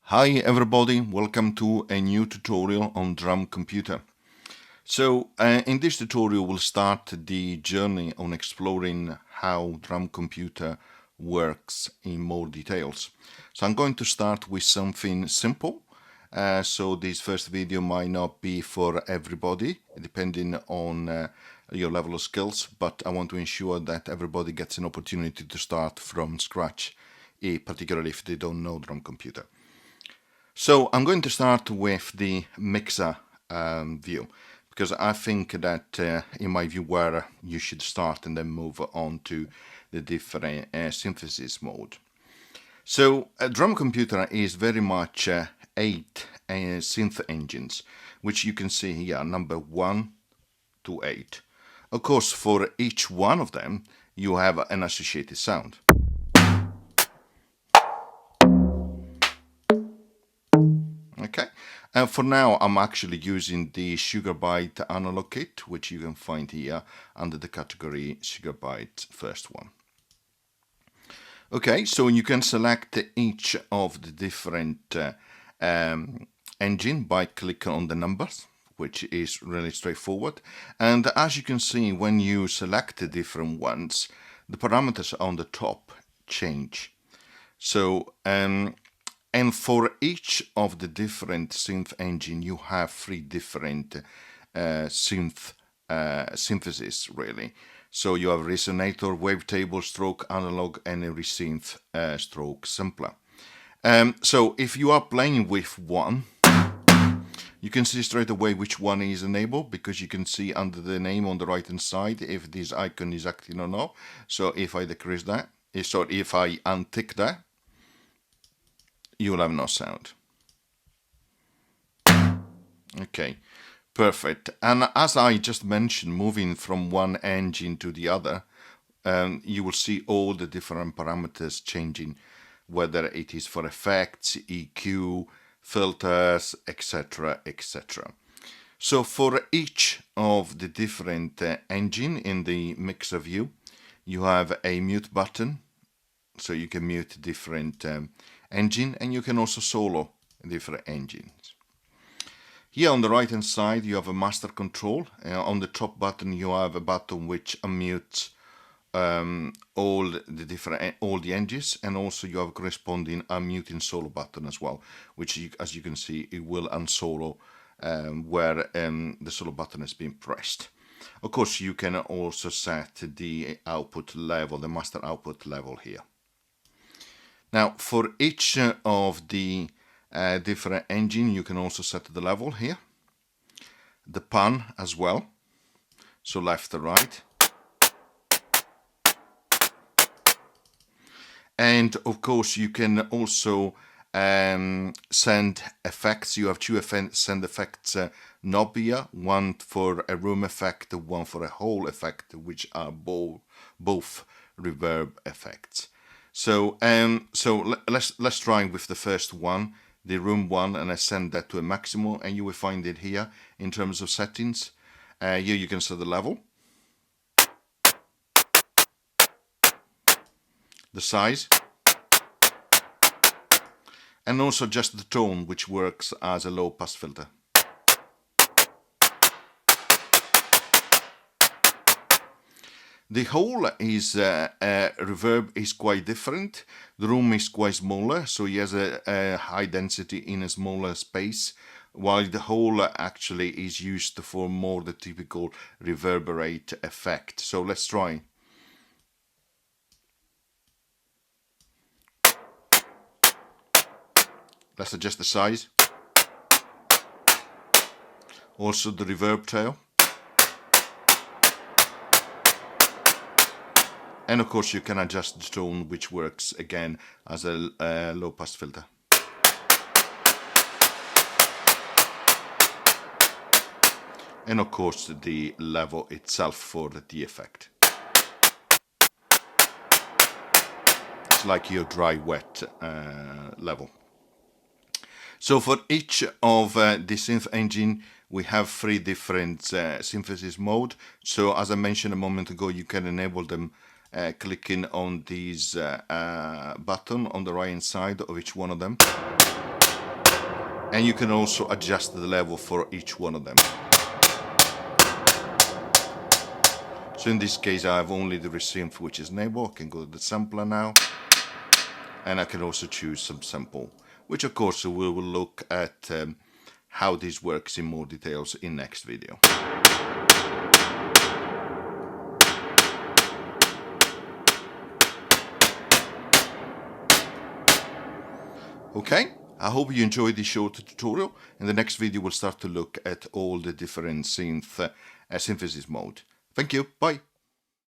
Hi everybody, welcome to a new tutorial on DrumComputer. So in this tutorial we'll start the journey on exploring how DrumComputer works in more details. So I'm going to start with something simple. So this first video might not be for everybody depending on your level of skills, but I want to ensure that everybody gets an opportunity to start from scratch, particularly if they don't know DrumComputer. So I'm going to start with the mixer view, because I think that in my view where you should start and then move on to the different synthesis mode. So DrumComputer is very much 8 synth engines, which you can see here, number 1 to 8. Of course, for each one of them, you have an associated sound. Okay, and for now I'm actually using the Bytes analog kit, which you can find here under the category Bytes first one. Okay, so you can select each of the different engine by clicking on the numbers, which is really straightforward. And as you can see, when you select the different ones, the parameters on the top change. So and for each of the different synth engine, you have 3 different synthesis really. So you have resonator, wavetable, stroke, analog, and a resynth stroke sampler. So if you are playing with one, you can see straight away which one is enabled, because you can see under the name on the right hand side if this icon is active or not. So if I decrease that, if I untick that, you will have no sound. Okay, perfect. And as I just mentioned, moving from one engine to the other, you will see all the different parameters changing, whether it is for effects, EQ, filters, etc., etc. So for each of the different engine in the mixer view, you have a mute button, so you can mute different engine, and you can also solo different engines. Here on the right hand side you have a master control. On the top button you have a button which unmutes all the engines, and also you have corresponding unmuting solo button as well, which as you can see it will unsolo where the solo button has been pressed. Of course you can also set the output level, the master output level here. Now for each of the different engine you can also set the level here, the pan as well, so left to right, and of course you can also send effects. You have 2 send effects knob here, one for a room effect, one for a hole effect, which are both reverb effects. So let's try with the first one, the room one, and I send that to a maximum, and you will find it here in terms of settings. Here you can set the level, the size, and also just the tone, which works as a low pass filter. The hole is reverb is quite different. The room is quite smaller, so he has a high density in a smaller space, while the hole actually is used for more the typical reverberate effect. So let's try. Let's adjust the size. Also the reverb tail. And of course you can adjust the tone, which works again as a low pass filter. And of course the level itself for the effect. It's like your dry wet level. So for each of the synth engine we have 3 different synthesis mode. So as I mentioned a moment ago, you can enable them clicking on this button on the right hand side of each one of them. And you can also adjust the level for each one of them. So in this case I have only the resynth which is enabled. I can go to the sampler now, and I can also choose some sample, which of course we will look at how this works in more details in next video. Okay, I hope you enjoyed this short tutorial. In the next video we'll start to look at all the different synthesis mode. Thank you, bye!